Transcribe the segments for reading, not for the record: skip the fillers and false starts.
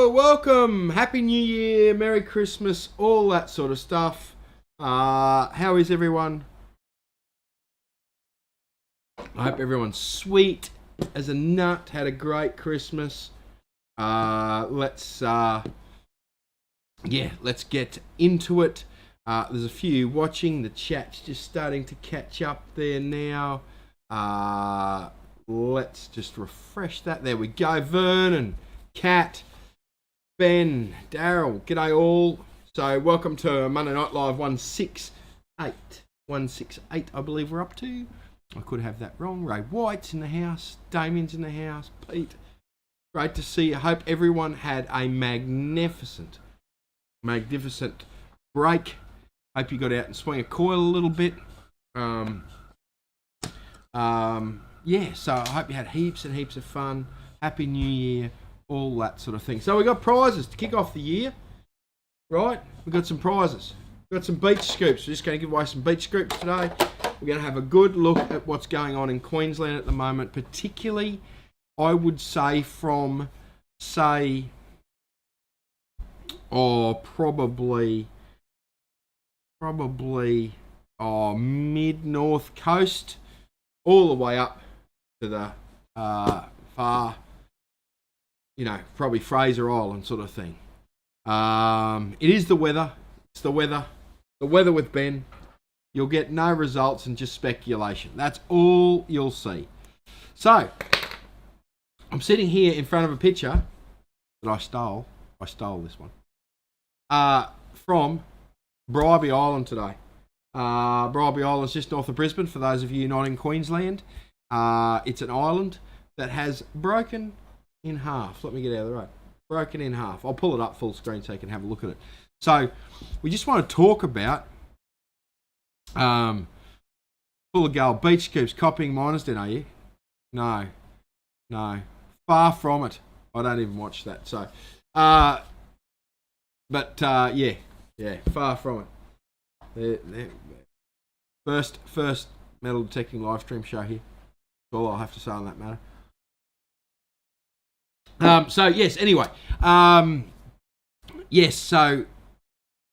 Welcome, Happy New Year, Merry Christmas, all that sort of stuff. How is everyone? I hope everyone's sweet as a nut, had a great Christmas. Let's get into it. There's a few watching, the chat's just starting to catch up there now. Let's just refresh that. There we go. Vernon, Kat, Ben, Daryl, g'day all. So welcome to Monday Night Live 168. 168, I believe we're up to. I could have that wrong. Ray White's in the house. Damien's in the house. Pete, great to see you. Hope everyone had a magnificent break. Hope you got out and swung a coil a little bit. So I hope you had heaps and heaps of fun. Happy New Year, all that sort of thing. So we got prizes to kick off the year, right? We got some prizes. We got some beach scoops. We're just going to give away some beach scoops today. We're going to have a good look at what's going on in Queensland at the moment, particularly, I would say, from, probably mid-north coast, all the way up to the far, probably Fraser Island sort of thing. It is the weather. It's the weather. The weather with Ben. You'll get no results and just speculation. That's all you'll see. So, I'm sitting here in front of a picture that I stole. I stole this one. From Bribie Island today. Bribie Island is just north of Brisbane, for those of you not in Queensland. It's an island that has broken in half. Let me get out of the road. Broken in half. I'll pull it up full screen so you can have a look at it. So, we just want to talk about full of gold beach scoops, copying miners then, are you? No. Far from it. I don't even watch that. So, far from it. First metal detecting live stream show here. That's all I'll have to say on that matter.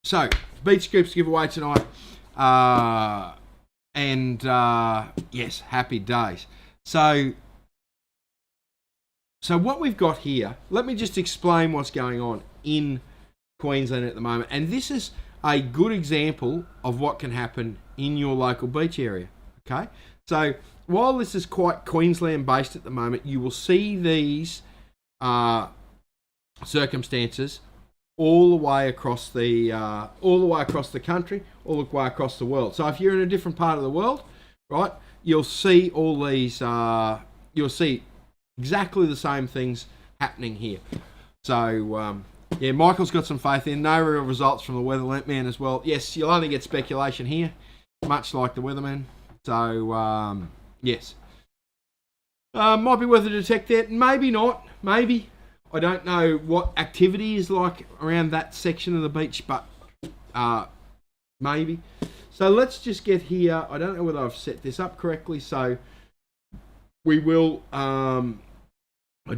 So beach scoops giveaway tonight. Happy days. So what we've got here, let me just explain what's going on in Queensland at the moment. And this is a good example of what can happen in your local beach area. Okay? So while this is quite Queensland based at the moment, you will see these circumstances all the way across the country, all the way across the world. So if you're in a different part of the world, right, you'll see all these. You'll see exactly the same things happening here. So Michael's got some faith in. No real results from the Weatherman as well. Yes, you'll only get speculation here, much like the Weatherman. So yes, might be worth a detect there. Maybe not. Maybe. I don't know what activity is like around that section of the beach, but maybe. So let's just get here. I don't know whether I've set this up correctly, so we will. I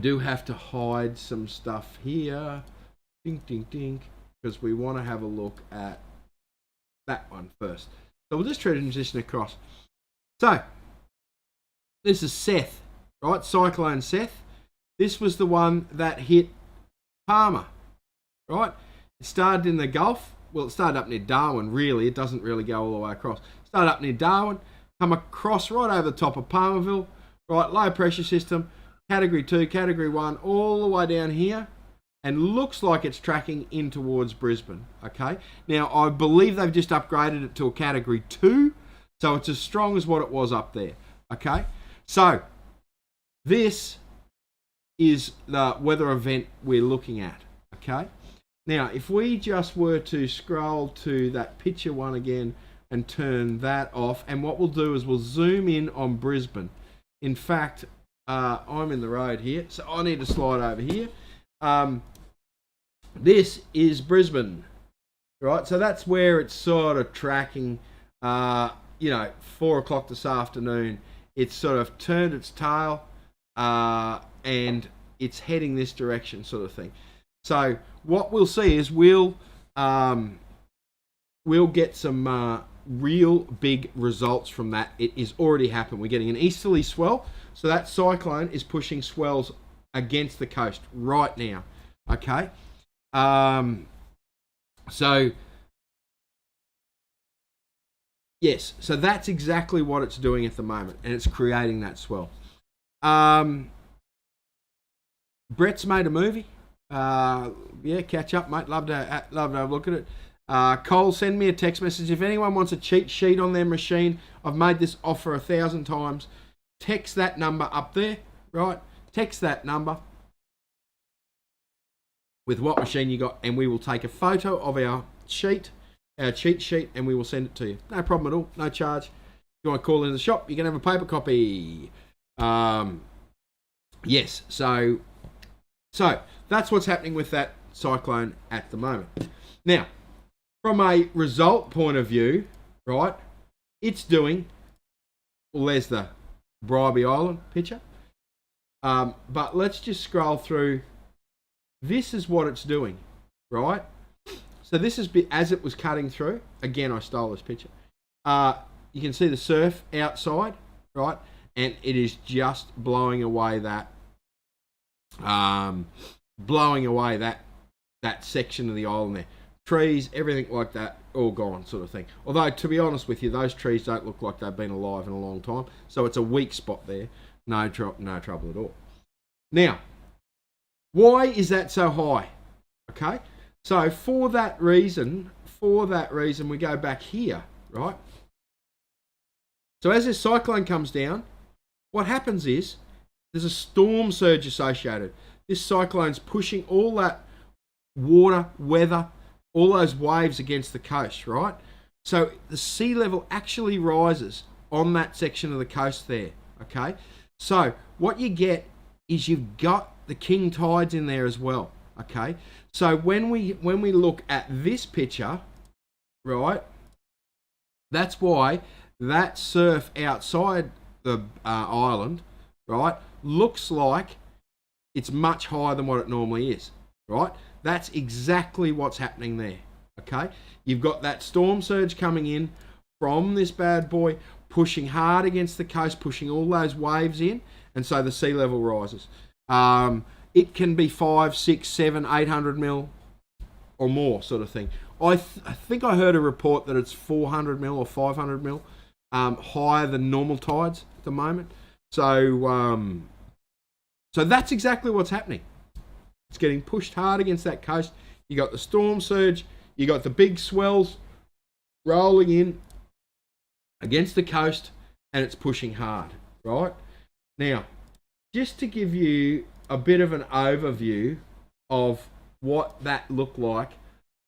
do have to hide some stuff here. Ding, ding, ding. Because we want to have a look at that one first. So we'll just transition across. So, this is Seth, right? Cyclone Seth. This was the one that hit Palmer, right? It started in the Gulf. Well, it started up near Darwin, really. It doesn't really go all the way across. Started up near Darwin, come across right over the top of Palmerville, right? Low pressure system, Category 2, Category 1, all the way down here. And looks like it's tracking in towards Brisbane, okay? Now, I believe they've just upgraded it to a Category 2, so it's as strong as what it was up there, okay? So, this is the weather event we're looking at, okay? Now, if we just were to scroll to that picture one again and turn that off, and what we'll do is we'll zoom in on Brisbane. In fact, I'm in the road here, so I need to slide over here. This is Brisbane, right? So that's where it's sort of tracking, 4 o'clock this afternoon. It's sort of turned its tail, and it's heading this direction sort of thing. So what we'll see is we'll get some real big results from that. It is already happened. We're getting an easterly swell. So that cyclone is pushing swells against the coast right now. Okay. So yes, so that's exactly what it's doing at the moment, and it's creating that swell. Brett's made a movie. Yeah, catch up, mate. Love to have a look at it. Cole, send me a text message. If anyone wants a cheat sheet on their machine, I've made this offer 1,000 times. Text that number up there, right? Text that number with what machine you got, and we will take a photo of our cheat sheet, and we will send it to you. No problem at all. No charge. If you want to call in the shop, you can have a paper copy. Yes, so that's what's happening with that cyclone at the moment. Now, from a result point of view, right, it's doing, well, there's the Bribie Island picture. But let's just scroll through. This is what it's doing, right? So this is as it was cutting through. Again, I stole this picture. You can see the surf outside, right? And it is just blowing away that section of the island there. Trees, everything like that, all gone, sort of thing. Although, to be honest with you, those trees don't look like they've been alive in a long time. So it's a weak spot there. No trouble at all. Now, why is that so high? Okay, so for that reason, we go back here, right? So as this cyclone comes down, what happens is there's a storm surge associated. This cyclone's pushing all that water, weather, all those waves against the coast, right? So the sea level actually rises on that section of the coast there, okay? So what you get is you've got the king tides in there as well, okay? So when we look at this picture, right, that's why that surf outside the island, right, looks like it's much higher than what it normally is, right? That's exactly what's happening there, okay? You've got that storm surge coming in from this bad boy, pushing hard against the coast, pushing all those waves in, and so the sea level rises. It can be 5, 6, 7, 800 mil or more, sort of thing. I think I heard a report that it's 400 mil or 500 mil higher than normal tides at the moment. So that's exactly what's happening. It's getting pushed hard against that coast. You got the storm surge. You got the big swells rolling in against the coast, and it's pushing hard, right? Now, just to give you a bit of an overview of what that looked like.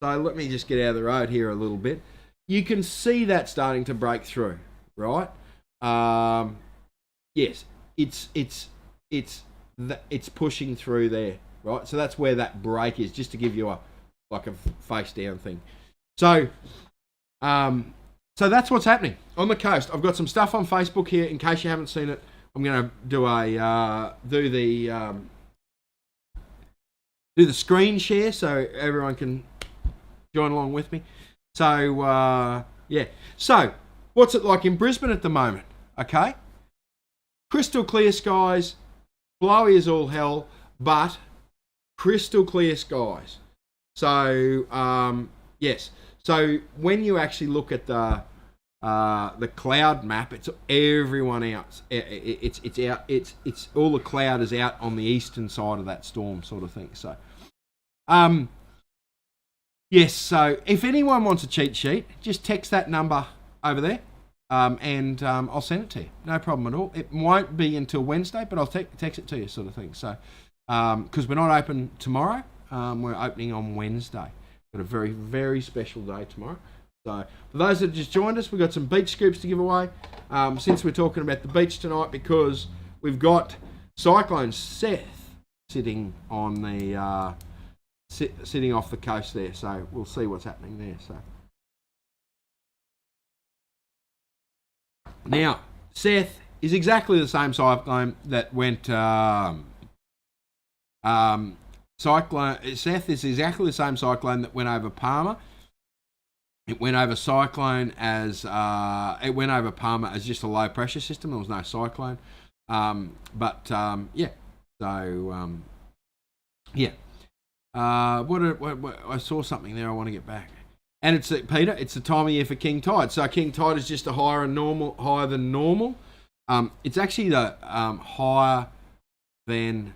So let me just get out of the road here a little bit. You can see that starting to break through, right? Yes, it's pushing through there, right? So that's where that break is, just to give you a face down thing. So that's what's happening on the coast. I've got some stuff on Facebook here in case you haven't seen it. I'm going to do the screen share so everyone can join along with me. So yeah. So what's it like in Brisbane at the moment? Okay, crystal clear skies, blowy as all hell, but crystal clear skies. So yes. So when you actually look at the cloud map, it's everyone else. It's out. It's all the cloud is out on the eastern side of that storm, sort of thing. So, yes. So if anyone wants a cheat sheet, just text that number over there, and I'll send it to you. No problem at all. It won't be until Wednesday, but I'll text it to you, sort of thing. So, because we're not open tomorrow, we're opening on Wednesday. Got a very, very special day tomorrow. So for those that just joined us, we've got some beach scoops to give away. Since we're talking about the beach tonight, because we've got Cyclone Seth sitting on the sitting off the coast there. So we'll see what's happening there. So now Seth is exactly the same cyclone that went cyclone Seth is exactly the same cyclone that went over Palmer. It went over cyclone as it went over Palmer as just a low pressure system. There was no cyclone, yeah. So yeah. What I saw something there. I want to get back. And it's Peter. It's the time of year for king tide. So king tide is just higher than normal. It's actually the higher than.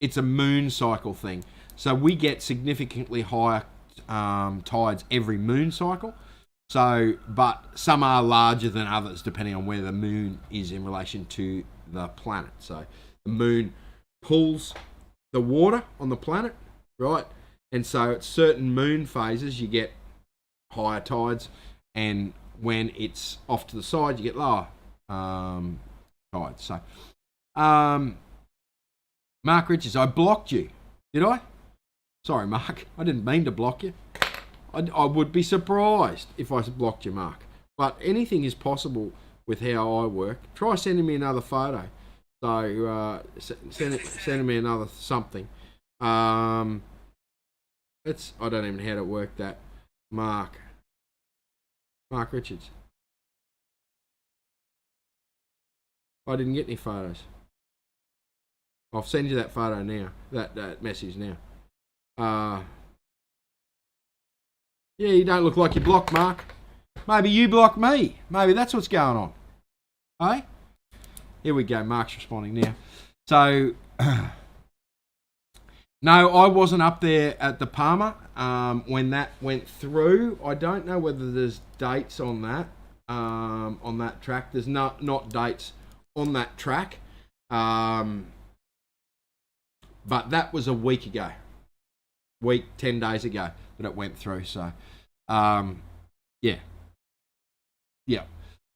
It's a moon cycle thing. So we get significantly higher tides every moon cycle. So, but some are larger than others depending on where the moon is in relation to the planet. So the moon pulls the water on the planet, right? And so at certain moon phases you get higher tides, and when it's off to the side you get lower tides. So Mark Richards, I blocked you, did I? Sorry Mark, I didn't mean to block you. I would be surprised if I blocked you, Mark, but anything is possible with how I work. Try sending me another photo. So sending me another something. I don't even know how to work that. Mark Richards. I didn't get any photos. I'll send you that photo now. That message now. Yeah, you don't look like you blocked, Mark. Maybe you blocked me. Maybe that's what's going on. Hey? Here we go. Mark's responding now. So, no, I wasn't up there at the Palmer when that went through. I don't know whether there's dates on that track. There's not dates on that track. But that was a week ago. 10 days ago that it went through. So, yeah.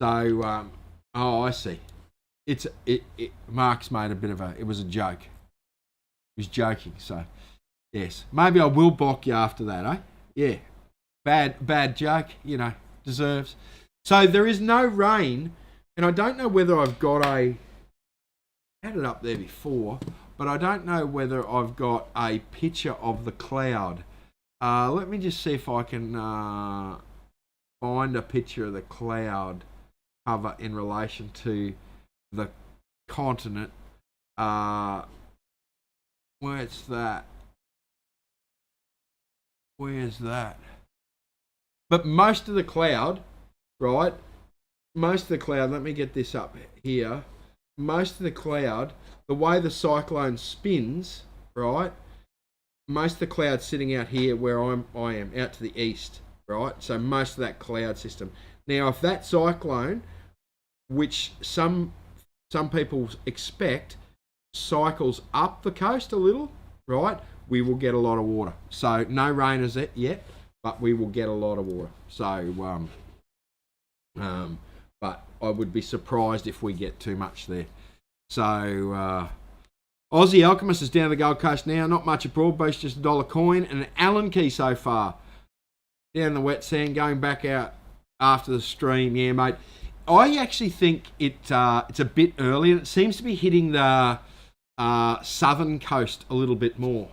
So, I see. Mark's made a bit of it was a joke. He was joking, so yes. Maybe I will block you after that, eh? Yeah. Bad joke, deserves. So there is no rain, and I don't know whether I've got I had it up there before, but I don't know whether I've got a picture of the cloud. Let me just see if I can find a picture of the cloud cover in relation to the continent. Where's that? But most of the cloud, right? Let me get this up here. Most of the cloud, the way the cyclone spins, right? Most of the cloud's sitting out here where I am, out to the east, right? So most of that cloud system. Now, if that cyclone, which some people expect, cycles up the coast a little, right, we will get a lot of water. So no rain as yet, but we will get a lot of water. So, but I would be surprised if we get too much there. So, Aussie Alchemist is down the Gold Coast now. Not much at Broadbeach, just $1 coin and an Allen key so far. Down the wet sand, going back out after the stream. Yeah, mate. I actually think it's a bit early, and it seems to be hitting the southern coast a little bit more.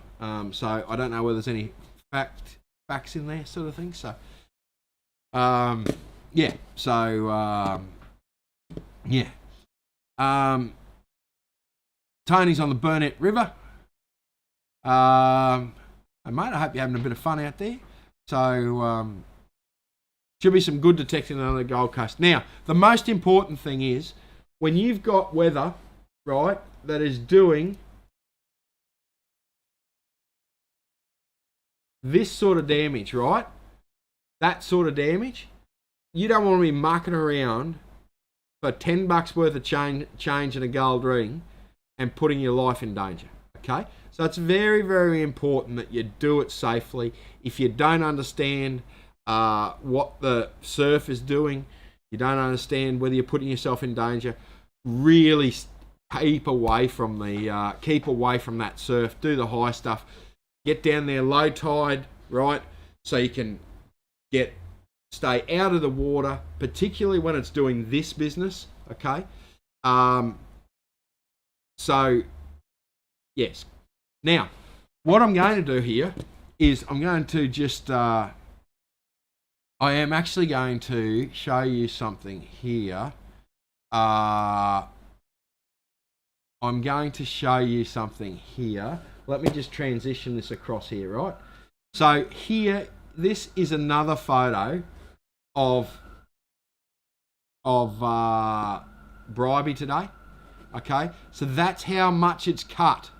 So I don't know whether there's any facts in there, sort of thing. So, yeah. So, yeah. Tony's on the Burnett River. Hey, mate, I hope you're having a bit of fun out there. So, should be some good detecting on the Gold Coast. Now, the most important thing is when you've got weather, right, that is doing this sort of damage, right? That sort of damage, you don't want to be mucking around for $10 worth of change and a gold ring and putting your life in danger, okay? So it's very, very important that you do it safely. If you don't understand what the surf is doing, you don't understand whether you're putting yourself in danger, really keep away from that surf. Do the high stuff. Get down there low tide, right? So you can stay out of the water, particularly when it's doing this business, okay? So, yes. Now, what I'm going to do here is I'm going to just, I am actually going to show you something here. I'm going to show you something here. Let me just transition this across here, right? So here, this is another photo of Bribie today. Okay, so that's how much it's cut.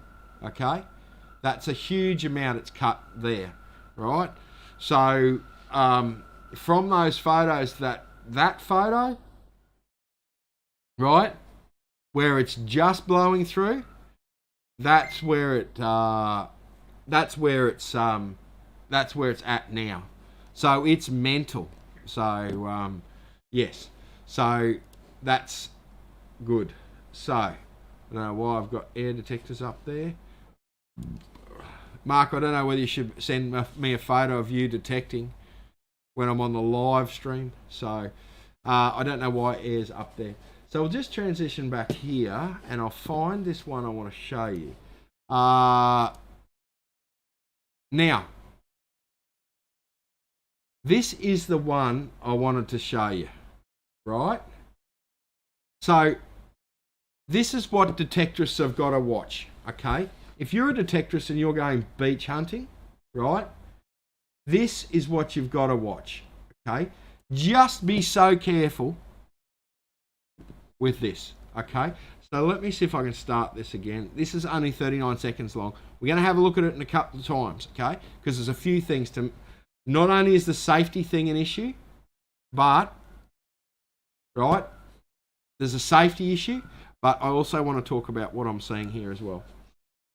Okay, that's a huge amount it's cut there, right? So from those photos, that photo, right, where it's just blowing through, that's where it's at now. So it's mental. So yes, so that's good. So I don't know why I've got air detectors up there. Mark, I don't know whether you should send me a photo of you detecting when I'm on the live stream. So I don't know why air's up there. So we'll just transition back here and I'll find this one I want to show you. Now, this is the one I wanted to show you, right? So this is what detectorists have got to watch, okay? If you're a detectorist and you're going beach hunting, right? This is what you've got to watch, okay? Just be so careful with this, okay? So let me see if I can start this again. This is only 39 seconds long. We're going to have a look at it in a couple of times, okay? Because there's a few things to... Not only is the safety thing an issue, but, right, there's a safety issue, but I also want to talk about what I'm seeing here as well.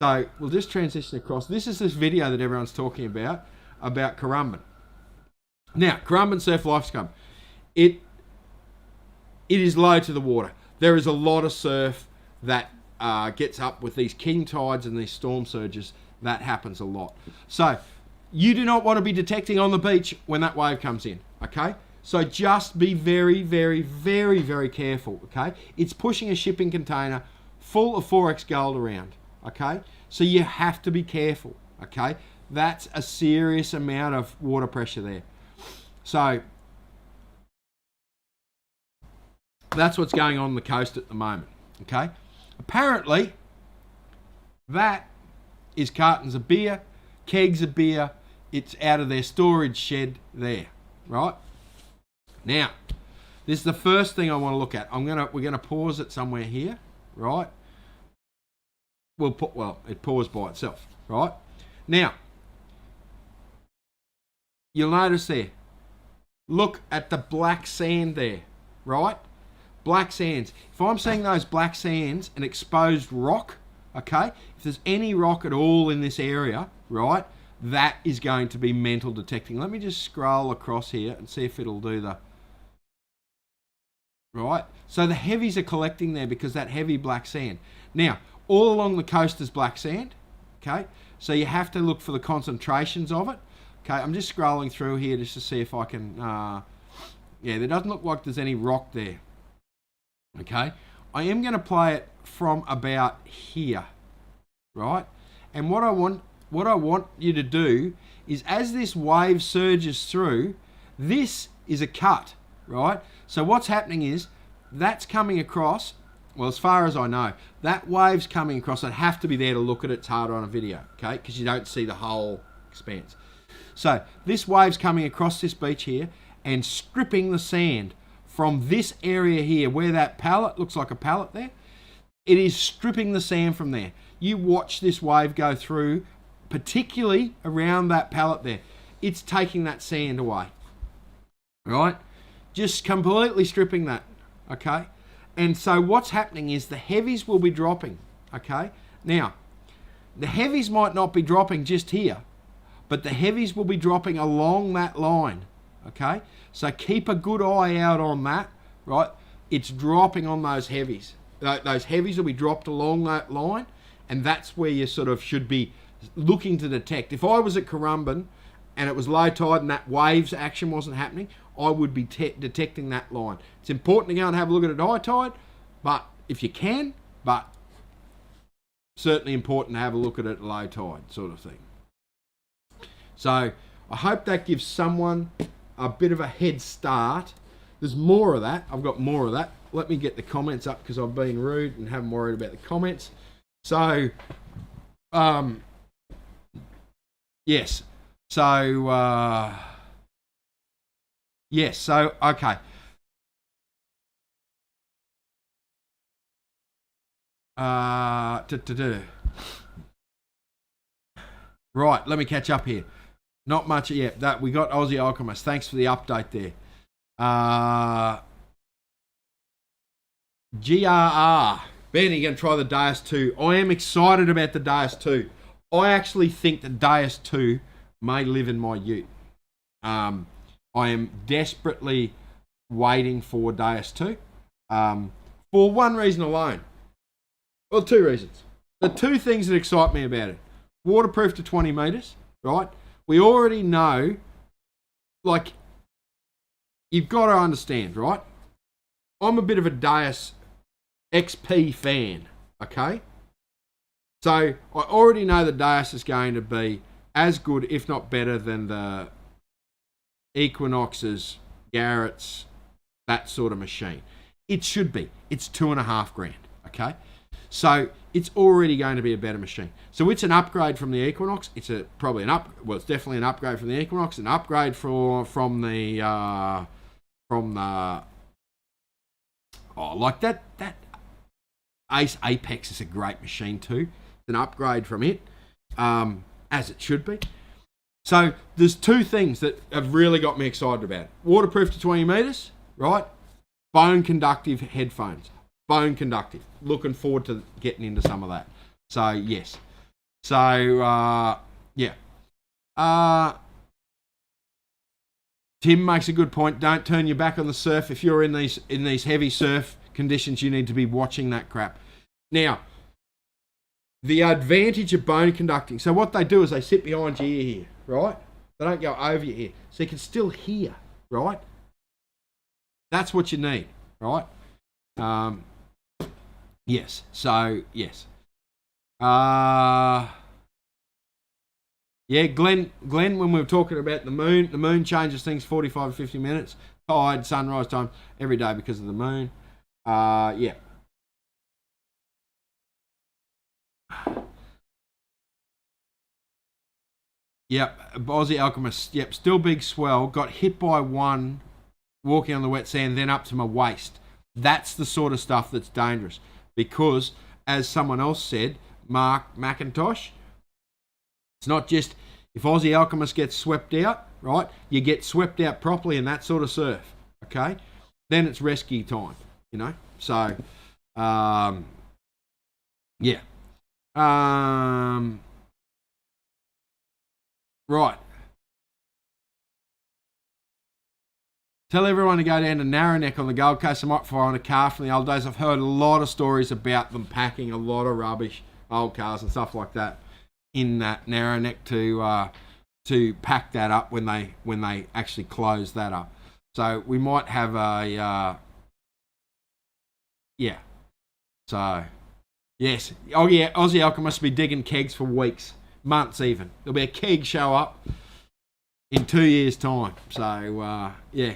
So we'll just transition across. This is this video that everyone's talking about Currumbin. Now, Currumbin Surf Lifescope. It is low to the water. There is a lot of surf that gets up with these king tides and these storm surges. That happens a lot. So you do not want to be detecting on the beach when that wave comes in, okay? So just be very, very, very, very careful, okay? It's pushing a shipping container full of 4X gold around, okay? So you have to be careful, okay? That's a serious amount of water pressure there. So that's what's going on the coast at the moment, okay? Apparently, that is cartons of beer, kegs of beer. It's out of their storage shed there, right? Now, this is the first thing I want to look at. We're gonna pause it somewhere here, right? It paused by itself, right? Now, you'll notice there. Look at the black sand there, right? Black sands. If I'm seeing those black sands and exposed rock, okay? If there's any rock at all in this area, right? That is going to be mental detecting. Let me just scroll across here and see if it'll do the... Right? So the heavies are collecting there because that heavy black sand. Now, all along the coast is black sand, okay? So you have to look for the concentrations of it. Okay, I'm just scrolling through here just to see if I can... yeah, there doesn't look like there's any rock there. Okay, I am going to play it from about here, right? And what I want you to do is, as this wave surges through, this is a cut, right? So what's happening is that's coming across. Well, as far as I know, that wave's coming across. I'd have to be there to look at it. It's hard on a video, okay? Because you don't see the whole expanse. So this wave's coming across this beach here and stripping the sand from this area here where that pallet looks like a pallet there. It is stripping the sand from there. You watch this wave go through, particularly around that pallet there. It's taking that sand away, right? Just completely stripping that, okay? And so what's happening is the heavies will be dropping, okay? Now, the heavies might not be dropping just here, but the heavies will be dropping along that line, okay? So keep a good eye out on that, right? It's dropping on those heavies. Those heavies will be dropped along that line, and that's where you sort of should be looking to detect. If I was at Currumbin and it was low tide and that waves action wasn't happening, I would be detecting that line. It's important to go and have a look at it at high tide, but if you can, but certainly important to have a look at it at low tide, sort of thing. So I hope that gives someone a bit of a head start. There's more of that. I've got more of that. Let me get the comments up because I've been rude and haven't worried about the comments. So, yes. So, yes. So, okay. Right, let me catch up here. Not much yet. That we got Aussie Alchemist. Thanks for the update there. GRR. Ben, you going to try the Deus 2? I am excited about the Deus 2. I actually think the Deus 2 may live in my ute. I am desperately waiting for Deus 2 for one reason alone. Well, two reasons. The two things that excite me about it. Waterproof to 20 metres, right? We already know, like, you've got to understand, right? I'm a bit of a Deus XP fan, okay? So I already know the Deus is going to be as good, if not better, than the Equinoxes, Garrett's, that sort of machine. It should be. It's $2,500, okay? So it's already going to be a better machine. So it's an upgrade from the Equinox. It's probably it's definitely an upgrade from the Equinox. An upgrade from the like that Ace Apex is a great machine too. It's an upgrade from it, as it should be. So there's two things that have really got me excited about it. Waterproof to 20 metres, right? Bone conductive headphones. Bone conductive. Looking forward to getting into some of that. So, yes. So, yeah. Tim makes a good point. Don't turn your back on the surf. If you're in these heavy surf conditions, you need to be watching that crap. Now, the advantage of bone conducting. So what they do is they sit behind your ear here, right? They don't go over your ear. So you can still hear, right? That's what you need, right? Yes. So, yes. Yeah, Glenn, when we were talking about the moon changes things 45 to 50 minutes. Tide, sunrise time, every day because of the moon. Yeah. Yep, Aussie Alchemist. Yep, still big swell. Got hit by one walking on the wet sand, then up to my waist. That's the sort of stuff that's dangerous. Because, as someone else said, Mark McIntosh, it's not just if Aussie Alchemist gets swept out, right? You get swept out properly in that sort of surf, okay? Then it's rescue time, you know? So, yeah. Right. Tell everyone to go down to Narrowneck on the Gold Coast. I might find a car from the old days. I've heard a lot of stories about them packing a lot of rubbish, old cars and stuff like that, in that Narrowneck to pack that up when they actually close that up. So we might have a yeah. So yes, oh yeah, Aussie Alchemist be digging kegs for weeks, months even. There'll be a keg show up in 2 years' time. So yeah.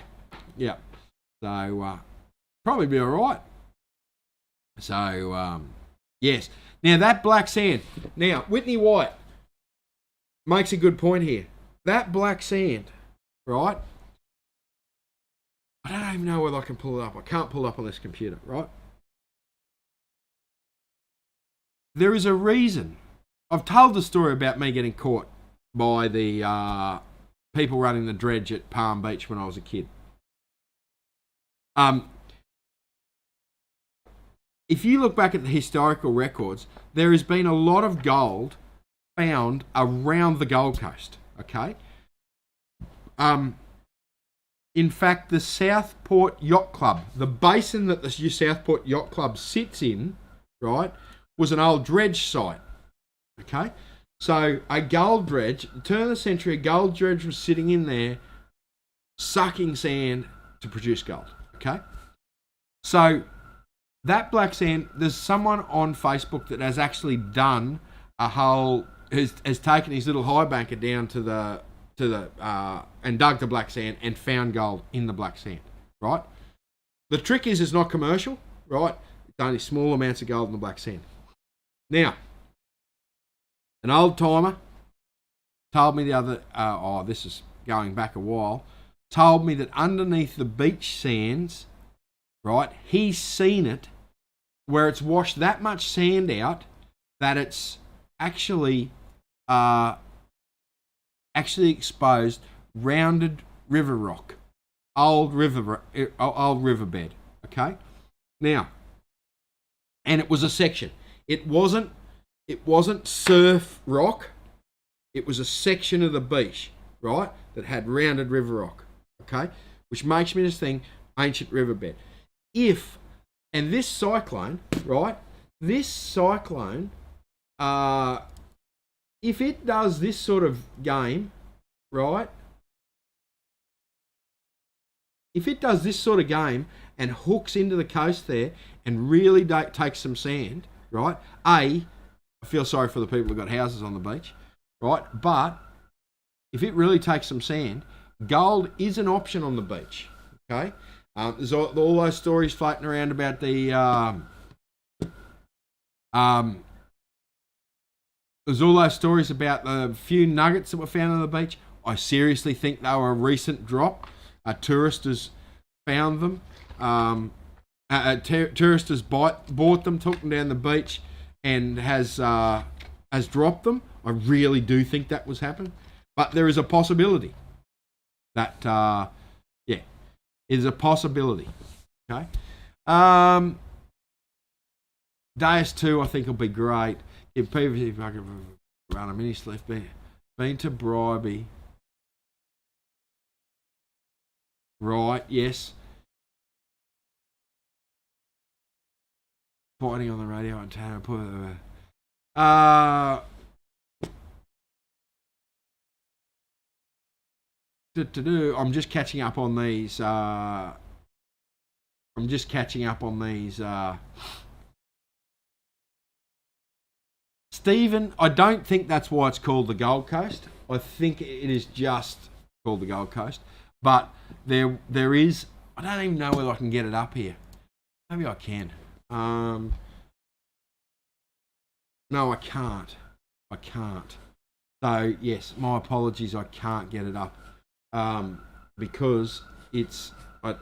Yeah, so probably be all right. So yes. Now that black sand. Now Whitney White makes a good point here. That black sand, right? I don't even know whether I can pull it up. I can't pull it up on this computer, right? There is a reason. I've told the story about me getting caught by the people running the dredge at Palm Beach when I was a kid. If you look back at the historical records, there has been a lot of gold found around the Gold Coast, okay? In fact, the Southport Yacht Club, the basin that the Southport Yacht Club sits in, right, was an old dredge site, okay? So a gold dredge, turn of the century, a gold dredge was sitting in there sucking sand to produce gold. Okay, so that black sand, there's someone on Facebook that has actually done a whole, has taken his little high banker down to the and dug the black sand and found gold in the black sand, right? The trick is it's not commercial, right? It's only small amounts of gold in the black sand. Now, an old timer told me the other, this is going back a while, told me that underneath the beach sands, right, he's seen it where it's washed that much sand out that it's actually exposed rounded river rock, old riverbed. Okay, now, and it was a section. It wasn't surf rock. It was a section of the beach, right, that had rounded river rock. Okay, which makes me just think ancient riverbed. And this cyclone, right? This cyclone, if it does this sort of game, right? If it does this sort of game and hooks into the coast there and really takes some sand, right? I feel sorry for the people who've got houses on the beach, right? But if it really takes some sand, gold is an option on the beach, okay? There's all those stories floating around about the there's all those stories about the few nuggets that were found on the beach. I seriously think they were a recent drop. A tourist has found them. A tourist has bought them, took them down the beach, and has dropped them. I really do think that was happening, but there is a possibility that it is a possibility. Okay. Deus 2, I think will be great. If I could run a mini sleeve, been to Bribie. Right, yes. Fighting on the radio on Tanner. I'm just catching up on these. Stephen, I don't think that's why it's called the Gold Coast. I think it is just called the Gold Coast. But there is. I don't even know whether I can get it up here. Maybe I can. No, I can't. So yes, my apologies. I can't get it up because it's a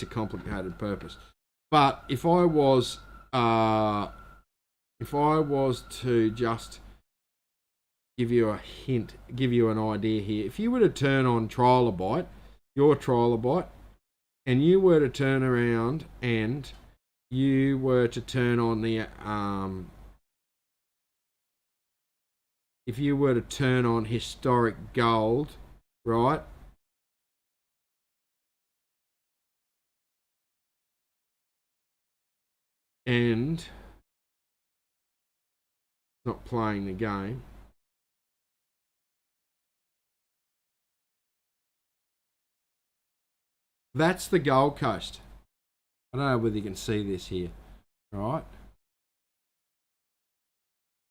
complicated purpose. But if I was to just give you a hint, give you an idea here, if you were to turn on your Trilobite, and you were to turn around and you were to turn on the if you were to turn on historic gold, right? And not playing the game. That's the Gold Coast. I don't know whether you can see this here, right?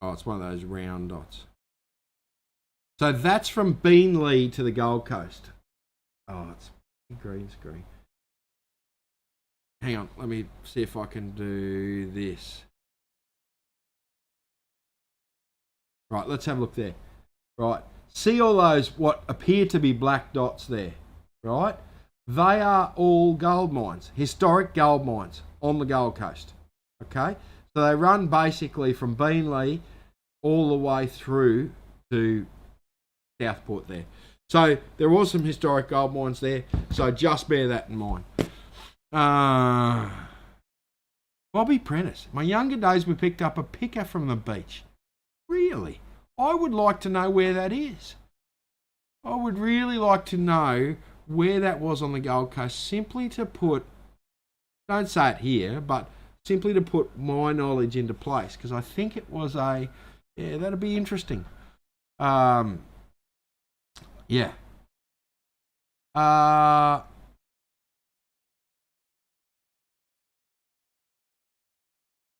Oh, it's one of those round dots. So that's from Beenleigh to the Gold Coast. Oh, it's green screen. Hang on, let me see if I can do this. Right, let's have a look there. Right, see all those what appear to be black dots there, right? They are all gold mines, historic gold mines on the Gold Coast. Okay, so they run basically from Beenleigh all the way through to Southport there. So there was some historic gold mines there. So just bear that in mind. Bobby Prentice. My younger days, we picked up a picker from the beach. Really? I would like to know where that is. I would really like to know where that was on the Gold Coast, simply to put, don't say it here, but simply to put my knowledge into place, because I think it was that'd be interesting. Yeah.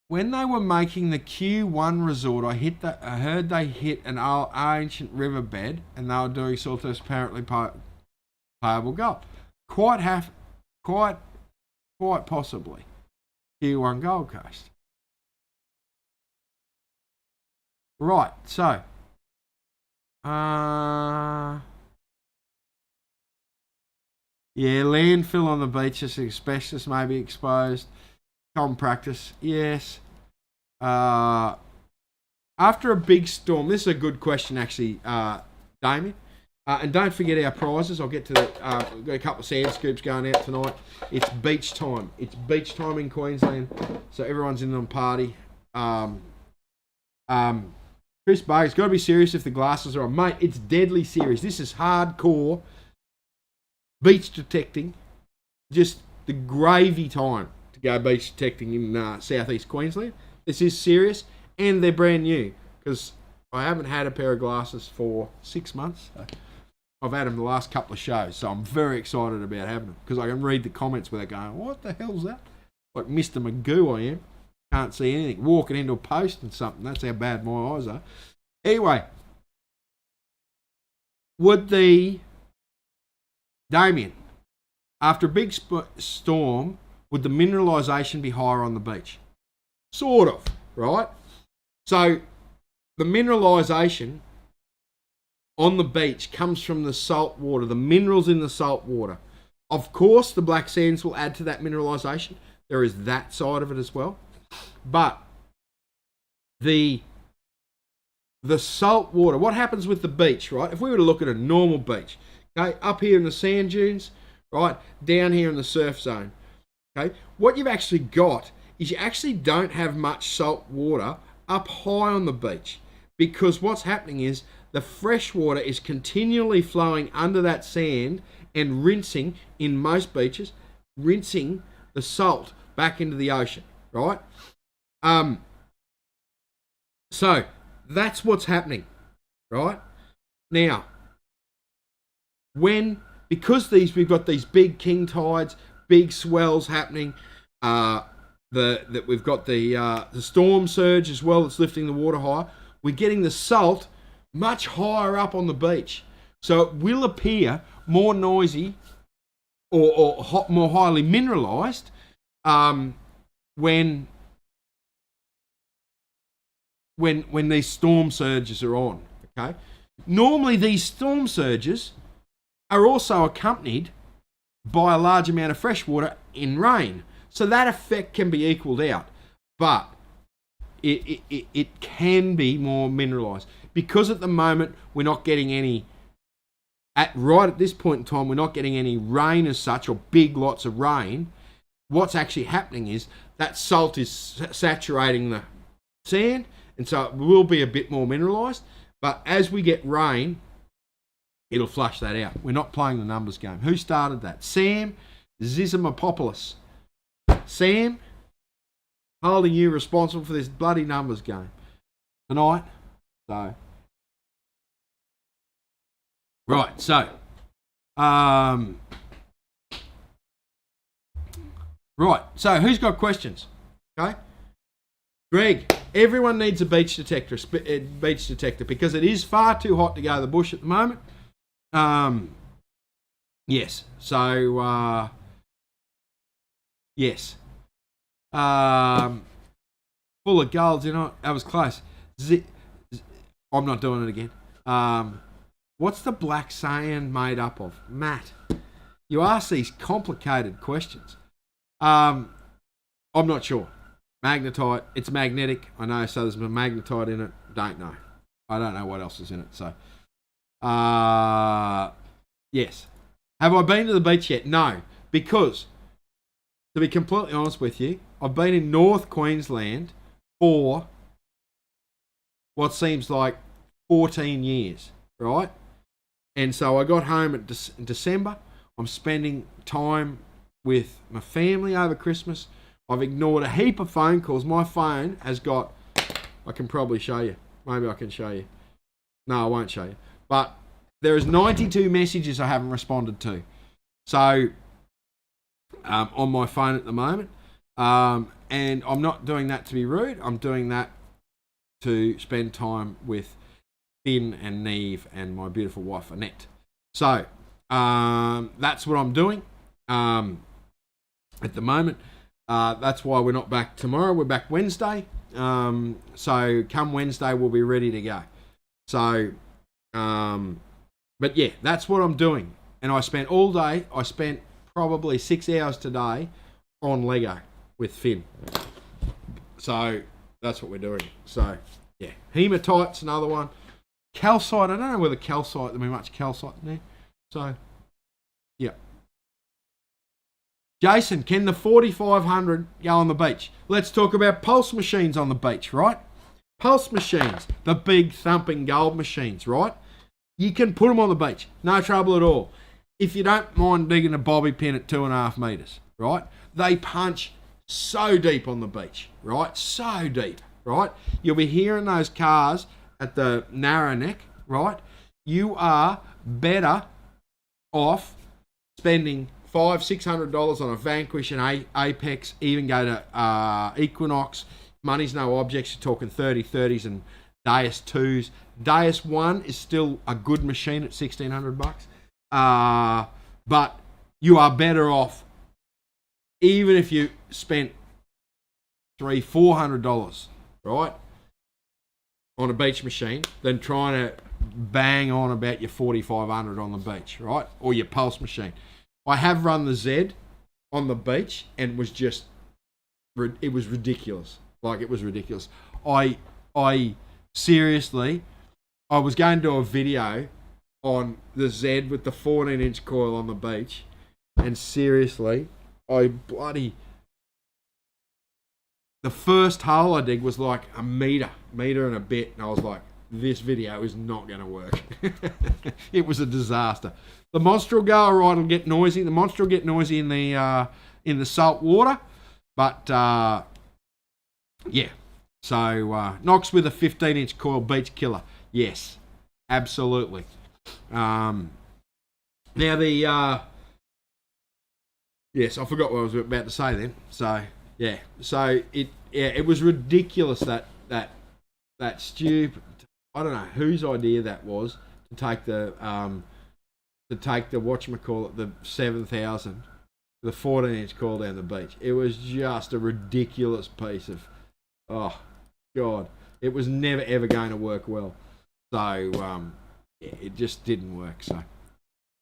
when they were making the Q1 resort, I heard they hit an ancient riverbed, and they were doing Saltos apparently payable gold. Quite possibly Q1 Gold Coast. Right, so yeah, landfill on the beaches, asbestos may be exposed. Common practice, yes. After a big storm, this is a good question actually, Damien. And don't forget our prizes. I'll get to that. We've got a couple of sand scoops going out tonight. It's beach time. It's beach time in Queensland, so everyone's in on party. Chris Barker's got to be serious if the glasses are on. Mate, it's deadly serious. This is hardcore beach detecting. Just the gravy time to go beach detecting in southeast Queensland. This is serious, and they're brand new because I haven't had a pair of glasses for 6 months. So I've had them the last couple of shows, so I'm very excited about having them because I can read the comments where they're going, what the hell's that? Like Mr. Magoo I am. Can't see anything. Walking into a post and something. That's how bad my eyes are. Anyway, would the Damien, after a big storm, would the mineralisation be higher on the beach? Sort of, right? So the mineralisation on the beach comes from the salt water, the minerals in the salt water. Of course, the black sands will add to that mineralisation. There is that side of it as well. But the salt water, what happens with the beach, right? If we were to look at a normal beach, okay, up here in the sand dunes, right, down here in the surf zone, okay, what you've actually got is you actually don't have much salt water up high on the beach, because what's happening is the fresh water is continually flowing under that sand and rinsing, in most beaches, rinsing the salt back into the ocean, right? So that's what's happening, right? Now, because we've got these big king tides, big swells happening, that we've got the storm surge as well that's lifting the water higher, we're getting the salt much higher up on the beach. So it will appear more noisy or more highly mineralised when these storm surges are on. Okay. Normally these storm surges are also accompanied by a large amount of fresh water in rain. So that effect can be equaled out. But it can be more mineralised. Because at the moment we're not getting any, right at this point in time, we're not getting any rain as such, or big lots of rain. What's actually happening is that salt is saturating the sand, and so it will be a bit more mineralised. But as we get rain, it'll flush that out. We're not playing the numbers game. Who started that? Sam Zizimopoulos. Sam, holding you responsible for this bloody numbers game tonight. So, right, so, right, so who's got questions? Okay, Greg, everyone needs a beach detector, because it is far too hot to go to the bush at the moment. Yes, so, yes, full of golds, you know, that was close. I'm not doing it again. What's the black sand made up of? Matt, you ask these complicated questions. I'm not sure. Magnetite, it's magnetic. I know, so there's magnetite in it. Don't know. I don't know what else is in it. So, yes. Have I been to the beach yet? No, because, to be completely honest with you, I've been in North Queensland for what seems like 14 years, right? And so I got home in December. I'm spending time with my family over Christmas. I've ignored a heap of phone calls. My phone has got, I can probably show you. Maybe I can show you. No, I won't show you. But there is 92 messages I haven't responded to. So, on my phone at the moment. And I'm not doing that to be rude. I'm doing that to spend time with Finn and Neve and my beautiful wife, Annette. So, that's what I'm doing at the moment. That's why we're not back tomorrow. We're back Wednesday. So come Wednesday, we'll be ready to go. So, but yeah, that's what I'm doing. And I spent all day, I spent probably 6 hours today on Lego with Finn. So that's what we're doing. So yeah, hematite's another one. Calcite, I don't know whether calcite, there'll be much calcite in there. So, yeah. Jason, can the 4500 go on the beach? Let's talk about pulse machines on the beach, right? Pulse machines, the big thumping gold machines, right? You can put them on the beach, no trouble at all. If you don't mind digging a bobby pin at 2.5 meters, right? They punch so deep on the beach, right? So deep, right? You'll be hearing those cars at the narrow neck, right? You are better off spending $500-$600 on a Vanquish and Apex, even go to Equinox. Money's no objects. You're talking 30s and Deus 2s. Deus 1 is still a good machine at $1,600. But you are better off, even if you spent $300-$400, right, on a beach machine, than trying to bang on about your 4500 on the beach, right? Or your pulse machine. I have run the Z on the beach and it was ridiculous. Like, it was ridiculous. I seriously, I was going to do a video on the Z with the 14-inch coil on the beach, and seriously, the first hole I dig was like a meter and a bit, and I was like, this video is not going to work. It was a disaster. The monster will go alright, it'll get noisy. The monster will get noisy in the salt water, but yeah. So Knox with a 15-inch coil beach killer. Yes, absolutely. Now the yes, I forgot what I was about to say then. So yeah, it was ridiculous that stupid. I don't know whose idea that was to take the whatchamacallit, the 7000, the 14-inch coil down the beach. It was just a ridiculous piece of, oh God, it was never ever going to work well. So yeah, it just didn't work. So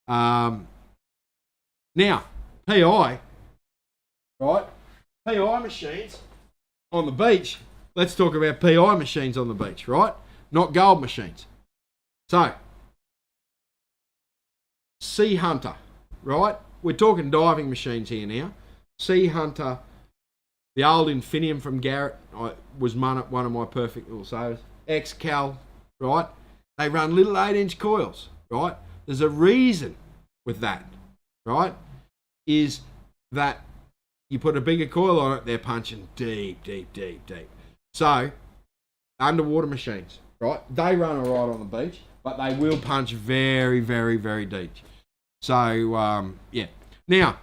now PI, right? PI machines on the beach. Let's talk about PI machines on the beach, right? Not gold machines. So, Sea Hunter, right? We're talking diving machines here now. Sea Hunter, the old Infinium from Garrett, was one of my perfect little savers. X-Cal, right? They run little 8-inch coils, right? There's a reason with that, right? Is that you put a bigger coil on it, they're punching deep. So, underwater machines, right? They run all right on the beach, but they will punch very, very, very deep. So, yeah. Now,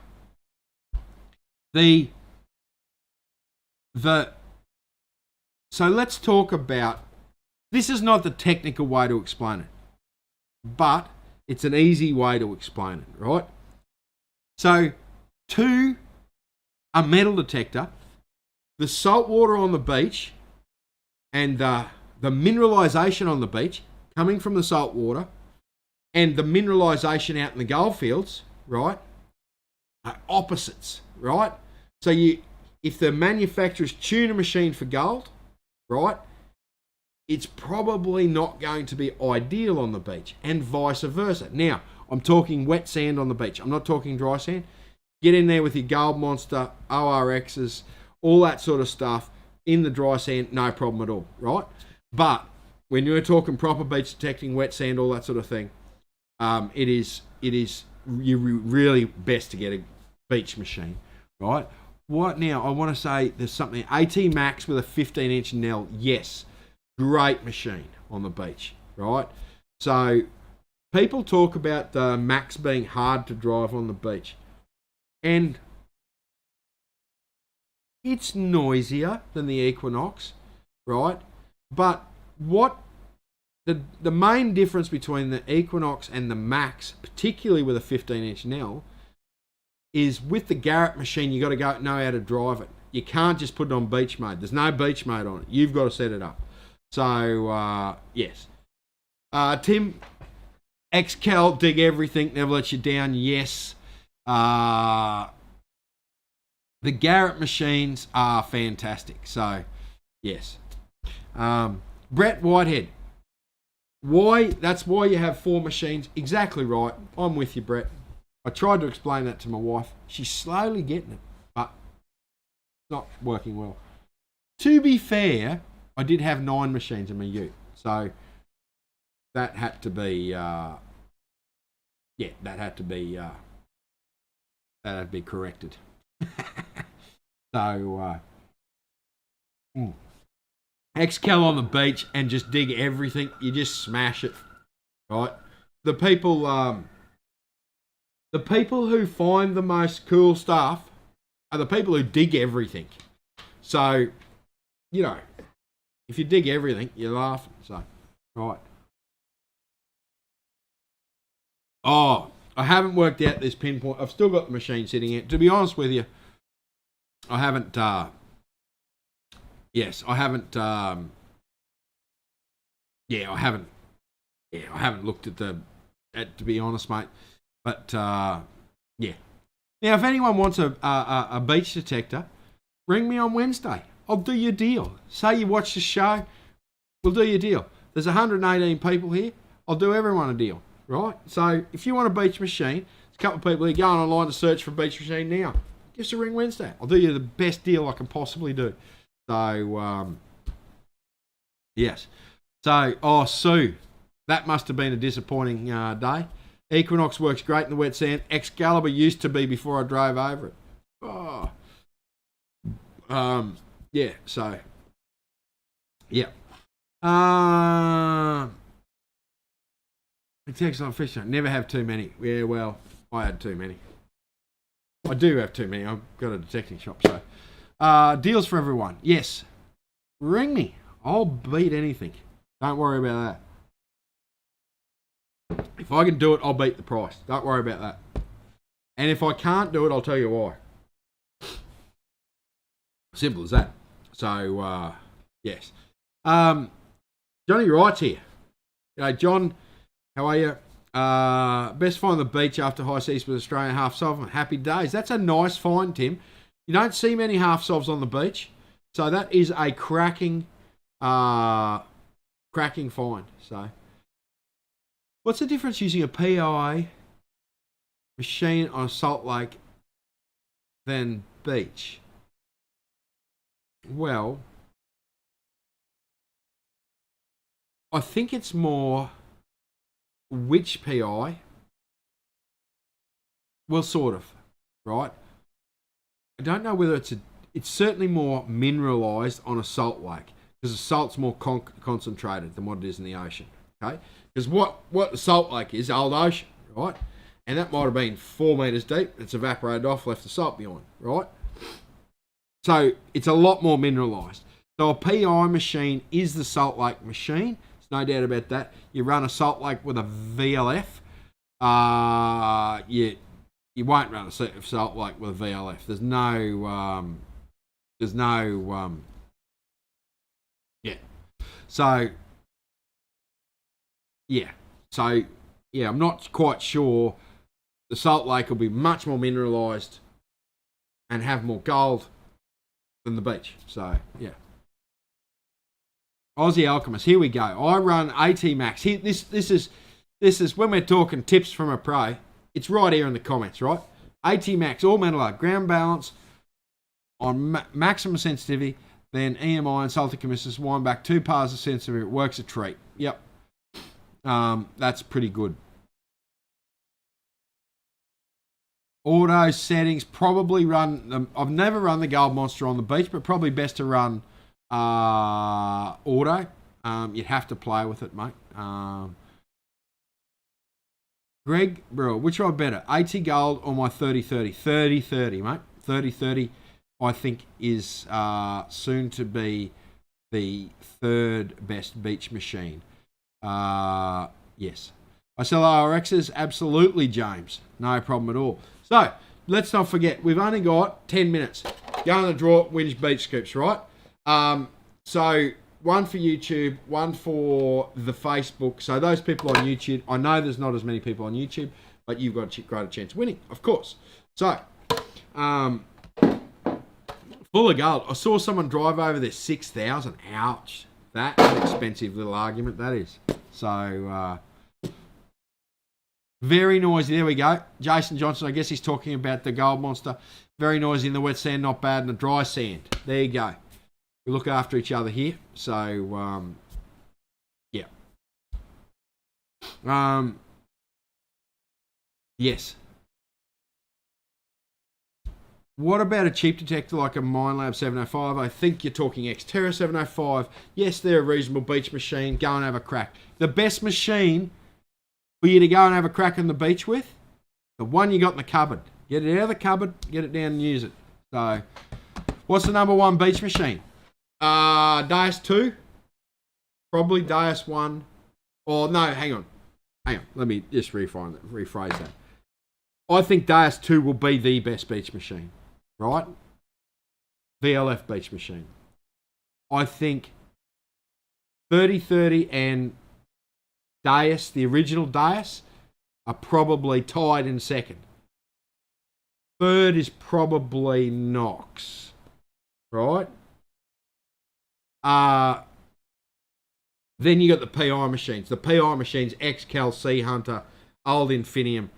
so let's talk about, this is not the technical way to explain it, but it's an easy way to explain it, right? So, to a metal detector, the salt water on the beach and the mineralisation on the beach coming from the salt water and the mineralisation out in the gold fields, right, are opposites, right? So if the manufacturers tune a machine for gold, right, it's probably not going to be ideal on the beach, and vice versa. Now, I'm talking wet sand on the beach. I'm not talking dry sand. Get in there with your Gold Monster, ORXs, all that sort of stuff in the dry sand, no problem at all, right? But when you're talking proper beach detecting, wet sand, all that sort of thing, it is you really best to get a beach machine, right? What now? I want to say there's something, AT Max with a 15-inch Nell. Yes, great machine on the beach, right? So people talk about the Max being hard to drive on the beach. And It's noisier than the Equinox, right? But what the main difference between the Equinox and the Max, particularly with a 15-inch Nell, is with the Garrett machine, you got to know how to drive it. You can't just put it on beach mode. There's no beach mode on it. You've got to set it up. So, yes. Tim, XCal, dig everything, never let you down. Yes. The Garrett machines are fantastic. So, yes. Brett Whitehead. That's why you have 4 machines. Exactly right. I'm with you, Brett. I tried to explain that to my wife. She's slowly getting it, but it's not working well. To be fair, I did have 9 machines in my ute. So that had to be, that had to be corrected. So, XCal on the beach and just dig everything. You just smash it, right? The people who find the most cool stuff are the people who dig everything. So, if you dig everything, you're laughing. So, right. Oh, I haven't worked out this pinpoint. I've still got the machine sitting here. To be honest with you, I haven't. I haven't. I haven't looked at to be honest, mate. But yeah. Now, if anyone wants a beach detector, ring me on Wednesday. I'll do your deal. Say you watch the show, we'll do your deal. There's 118 people here. I'll do everyone a deal, right? So if you want a beach machine, there's a couple of people here going online to search for a beach machine now. Give us a ring Wednesday. I'll do you the best deal I can possibly do. So, yes. So, Sue, that must have been a disappointing day. Equinox works great in the wet sand. Excalibur used to be before I drove over it. Oh. Yeah, so. Yeah. It's excellent fishing. Never have too many. Yeah, well, I had too many. I do have too many. I've got a detecting shop, so. Deals for everyone. Yes. Ring me. I'll beat anything. Don't worry about that. If I can do it, I'll beat the price. Don't worry about that. And if I can't do it, I'll tell you why. Simple as that. So, yes. Johnny Wright's here. G'day, John. How are you? Best find on the beach after high seas with Australian half solve. Happy days. That's a nice find, Tim. You don't see many half solves on the beach. So that is a cracking find. So, what's the difference using a PI machine on a salt lake than beach? Well, I think it's more which PI. Well, sort of, right? I don't know whether it's certainly more mineralized on a salt lake because the salt's more concentrated than what it is in the ocean. Okay, because what the salt lake is old ocean, right? And that might have been 4 meters deep. It's evaporated off, left the salt behind, right? So it's a lot more mineralized. So a PI machine is the salt lake machine. There's no doubt about that. You run a salt lake with a VLF. You won't run a salt lake with a VLF. There's no. Yeah. So. Yeah. So, yeah, I'm not quite sure. The salt lake will be much more mineralized and have more gold than the beach. So, yeah. Aussie Alchemist, here we go. I run AT Max. Here, this is when we're talking tips from a pro. It's right here in the comments, right? AT Max, all metal art, ground balance on maximum sensitivity, then EMI and Saltic emissives wind back 2 bars of sensitivity. It works a treat. Yep. That's pretty good. Auto settings, probably run, I've never run the Gold Monster on the beach, but probably best to run auto. You'd have to play with it, mate. Greg, bro, which one better? AT Gold or my 30-30? 30-30, mate. 30-30 I think is soon to be the third best beach machine. Yes. I sell RXs? Absolutely, James. No problem at all. So, let's not forget, we've only got 10 minutes. Go on the draw, wins beach scoops, right? So, one for YouTube, one for the Facebook. So, those people on YouTube, I know there's not as many people on YouTube, but you've got a greater chance of winning, of course. So, full of gold. I saw someone drive over there 6,000. Ouch. That's an expensive little argument, that is. So, very noisy. There we go. Jason Johnson, I guess he's talking about the Gold Monster. Very noisy in the wet sand, not bad in the dry sand. There you go. We look after each other here. So, yeah. Yes. What about a cheap detector like a Minelab 705? I think you're talking Xterra 705. Yes, they're a reasonable beach machine. Go and have a crack. The best machine for you to go and have a crack on the beach with, the one you got in the cupboard. Get it out of the cupboard, get it down and use it. So, what's the number one beach machine? Deus 2. Probably Deus 1. Or, no, hang on. Let me just rephrase that. I think Deus 2 will be the best beach machine. Right? VLF beach machine. I think 3030 and Deus, the original Deus, are probably tied in second. Third is probably Nox. Right? Then you got the PI machines. The PI machines, XCal, Sea Hunter, Old Infinium,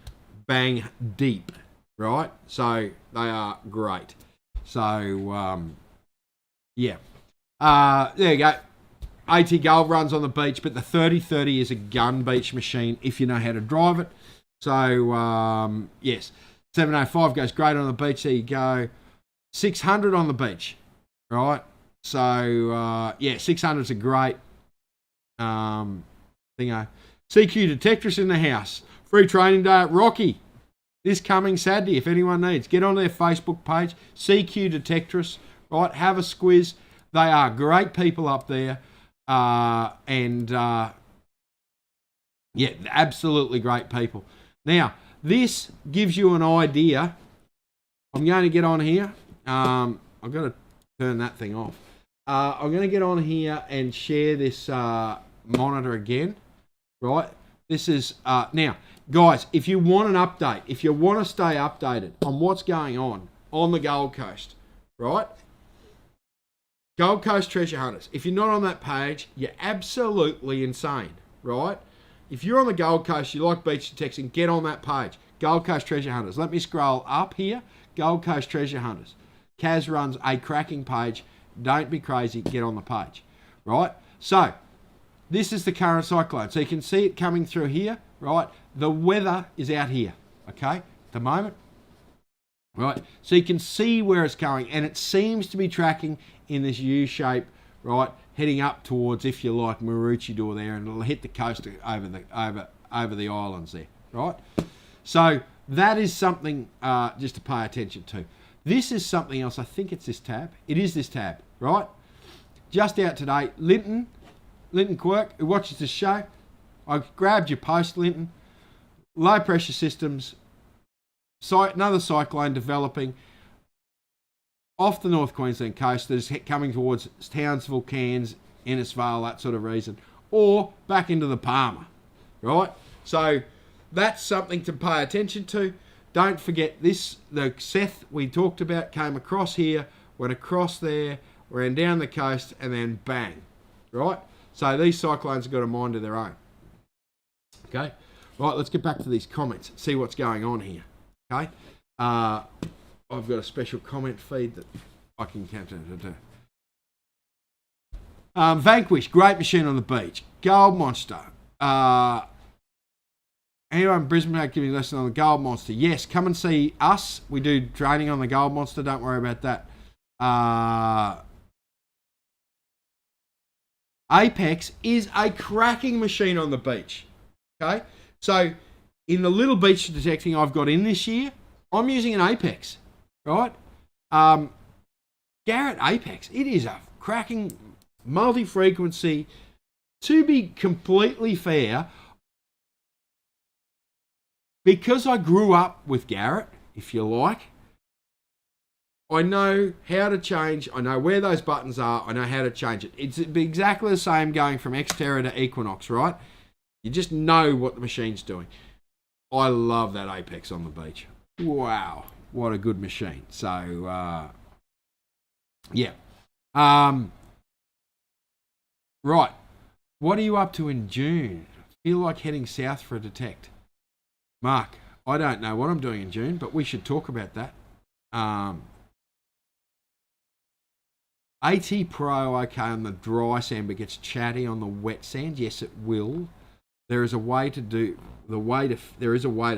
Bang Deep. Right? So they are great. So, yeah. There you go. AT Gold runs on the beach, but the 3030 is a gun beach machine if you know how to drive it. So, yes. 705 goes great on the beach. There you go. 600 on the beach. Right? So, yeah, 600's a great thingo. CQ Detectress in the house. Free training day at Rocky. This coming Saturday, if anyone needs. Get on their Facebook page. CQ Detectress. Right? Have a squiz. They are great people up there. Yeah, absolutely great people. Now, this gives you an idea. I'm going to get on here. I've got to turn that thing off. I'm going to get on here and share this monitor again. Right? This is, now, guys, if you want an update, if you want to stay updated on what's going on the Gold Coast, right? Gold Coast Treasure Hunters. If you're not on that page, you're absolutely insane, right? If you're on the Gold Coast, you like beach detection, get on that page. Gold Coast Treasure Hunters. Let me scroll up here. Gold Coast Treasure Hunters. Kaz runs a cracking page. Don't be crazy. Get on the page, right? So, this is the current cyclone. So you can see it coming through here, right? The weather is out here, okay, at the moment. Right, so you can see where it's going, and it seems to be tracking in this U shape, right, heading up towards, if you like, Maroochydore there, and it'll hit the coast over the islands there, right? So that is something just to pay attention to. This is something else. I think it's this tab. It is this tab, right? Just out today, Linton Quirk, who watches the show. I grabbed your post, Linton. Low pressure systems. Another cyclone developing off the North Queensland coast that is coming towards Townsville, Cairns, Innisfail, that sort of reason, or back into the Palmer, right? So that's something to pay attention to. Don't forget this, the Seth we talked about came across here, went across there, ran down the coast, and then bang, right? So these cyclones have got a mind of their own. Okay, right, let's get back to these comments, see what's going on here. Okay, I've got a special comment feed that I can capture. Vanquish, great machine on the beach. Gold Monster. Anyone in Brisbane giving a lesson on the Gold Monster? Yes, come and see us. We do training on the Gold Monster. Don't worry about that. Apex is a cracking machine on the beach. Okay, so in the little beach detecting I've got in this year, I'm using an Apex, right? Garrett Apex. It is a cracking multi-frequency. To be completely fair, because I grew up with Garrett, if you like, I know how to change. I know where those buttons are. I know how to change it. It's exactly the same going from Xterra to Equinox, right? You just know what the machine's doing. I love that Apex on the beach. Wow, what a good machine. So, yeah. Right. What are you up to in June? Feel like heading south for a detect. Mark, I don't know what I'm doing in June, but we should talk about that. AT Pro, okay, on the dry sand, but gets chatty on the wet sand. Yes, it will. There is a way to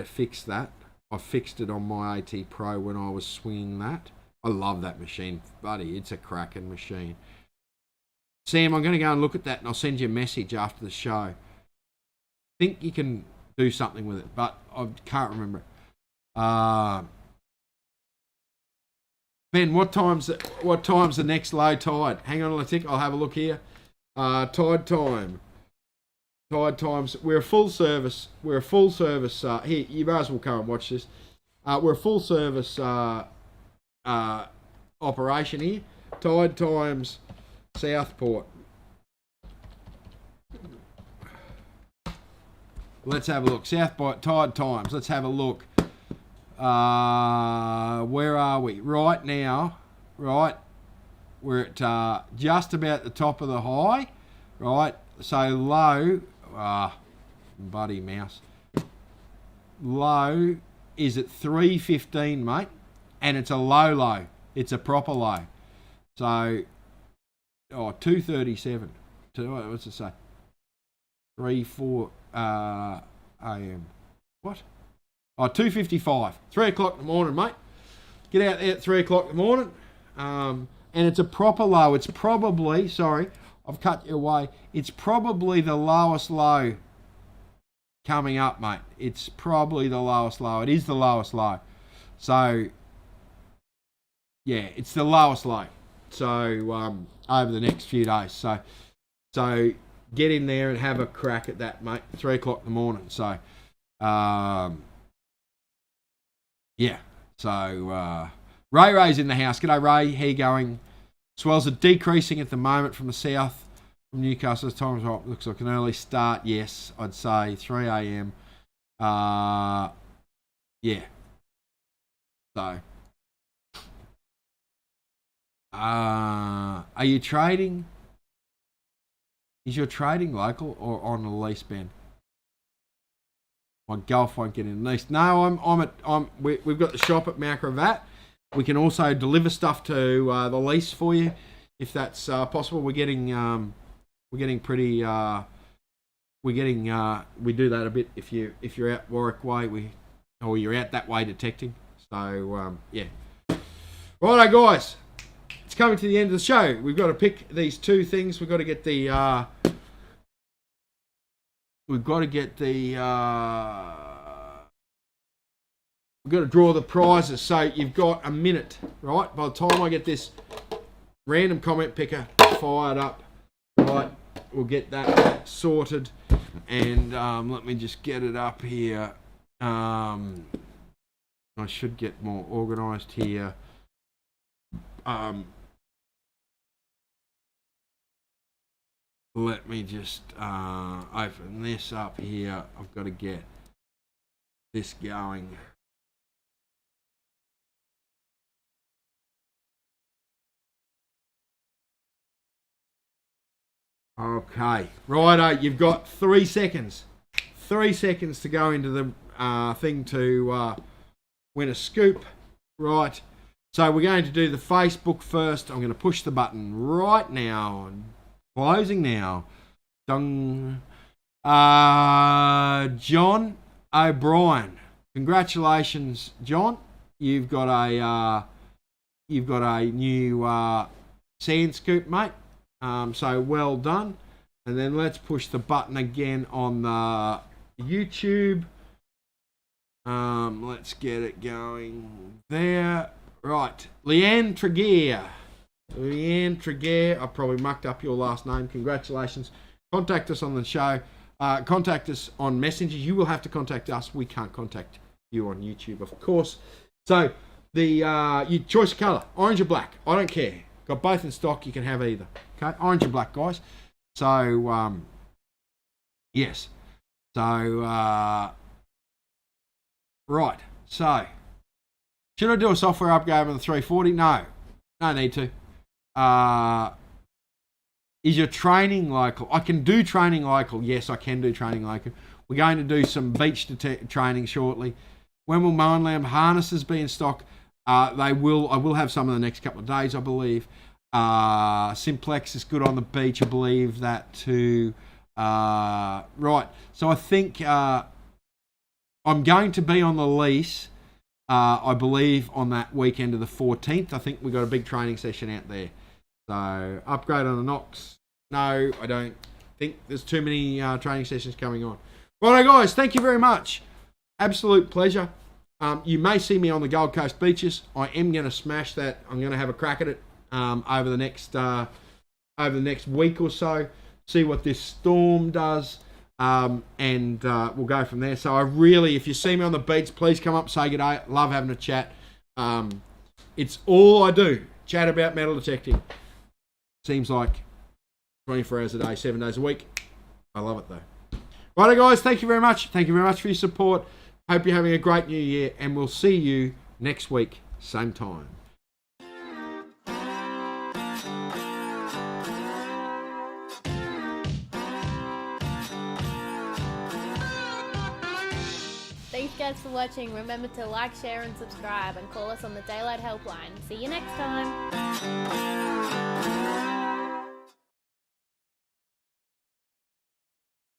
fix that. I fixed it on my AT Pro when I was swinging that. I love that machine, buddy. It's a cracking machine. Sam, I'm going to go and look at that, and I'll send you a message after the show. I think you can do something with it, but I can't remember it. Ben, what time's the next low tide? Hang on a tick. I'll have a look here. Tide time. Tide times. We're a full service. Here, you might as well come and watch this. We're a full service operation here. Tide times Southport. Let's have a look. Southport tide times. Let's have a look. Where are we? Right now, right, we're at just about the top of the high, right? So low, buddy mouse. Low is at 3:15, mate, and it's a low. It's a proper low. So, 2:37. What's it say? 3:04 a.m. What? 2:55. 3 o'clock in the morning, mate. Get out there at 3 o'clock in the morning. And it's a proper low. It's probably, sorry, I've cut you away. It's probably the lowest low coming up, mate. It's probably the lowest low. It is the lowest low. So, yeah, it's the lowest low. So, over the next few days. So get in there and have a crack at that, mate. 3 o'clock in the morning. So, yeah. So, Ray's in the house. G'day, Ray. How you going? Swells are decreasing at the moment from the south, from Newcastle. This time looks like an early start. Yes, I'd say 3 a.m. Yeah. So, are you trading? Is your trading local or on a lease, Ben? My golf won't get in lease. No, we've got the shop at Mount Gravatt. We can also deliver stuff to the lease for you if that's possible. We do that a bit if you're out Warwick way, or you're out that way detecting. So yeah. Righto, guys. It's coming to the end of the show. We've got to pick these two things. We've got to get the we've got to draw the prizes. So you've got a minute, right? By the time I get this random comment picker fired up, right, we'll get that sorted. And let me just get it up here. I should get more organised here. Let me just open this up here. I've got to get this going. Okay, righto, you've got 3 seconds. 3 seconds to go into the thing to win a scoop. Right, so we're going to do the Facebook first. I'm going to push the button right now. Closing now. Dong. John O'Brien. Congratulations, John. You've got a new sand scoop, mate. So well done. And then let's push the button again on the YouTube. Let's get it going there. Right. Leanne Tregear. Leanne Tregear, I probably mucked up your last name. Congratulations. Contact us on the show. Contact us on Messenger. You will have to contact us. We can't contact you on YouTube, of course. So, your choice of colour, orange or black. I don't care. Got both in stock. You can have either. Okay, orange or black, guys. So, yes. So, right. So, should I do a software upgrade on the 340? No. No need to. Is your training local? I can do training local. Yes, I can do training local. We're going to do some beach training shortly. When will Moen Lamb harnesses be in stock? I will have some in the next couple of days, I believe. Simplex is good on the beach, I believe that too. Right. So I think I'm going to be on the lease, I believe, on that weekend of the 14th. I think we've got a big training session out there. So, upgrade on the Nox. No, I don't think there's too many training sessions coming on. Righto, guys, thank you very much. Absolute pleasure. You may see me on the Gold Coast beaches. I am going to smash that. I'm going to have a crack at it over the next week or so. See what this storm does. And we'll go from there. So I really, if you see me on the beach, please come up, say good day. Love having a chat. It's all I do. Chat about metal detecting. Seems like 24 hours a day, 7 days a week. I love it though. Righto, guys, thank you very much. Thank you very much for your support. Hope you're having a great new year, and we'll see you next week, same time. Thanks guys for watching. Remember to like, share and subscribe, and call us on the Daylight Helpline. See you next time.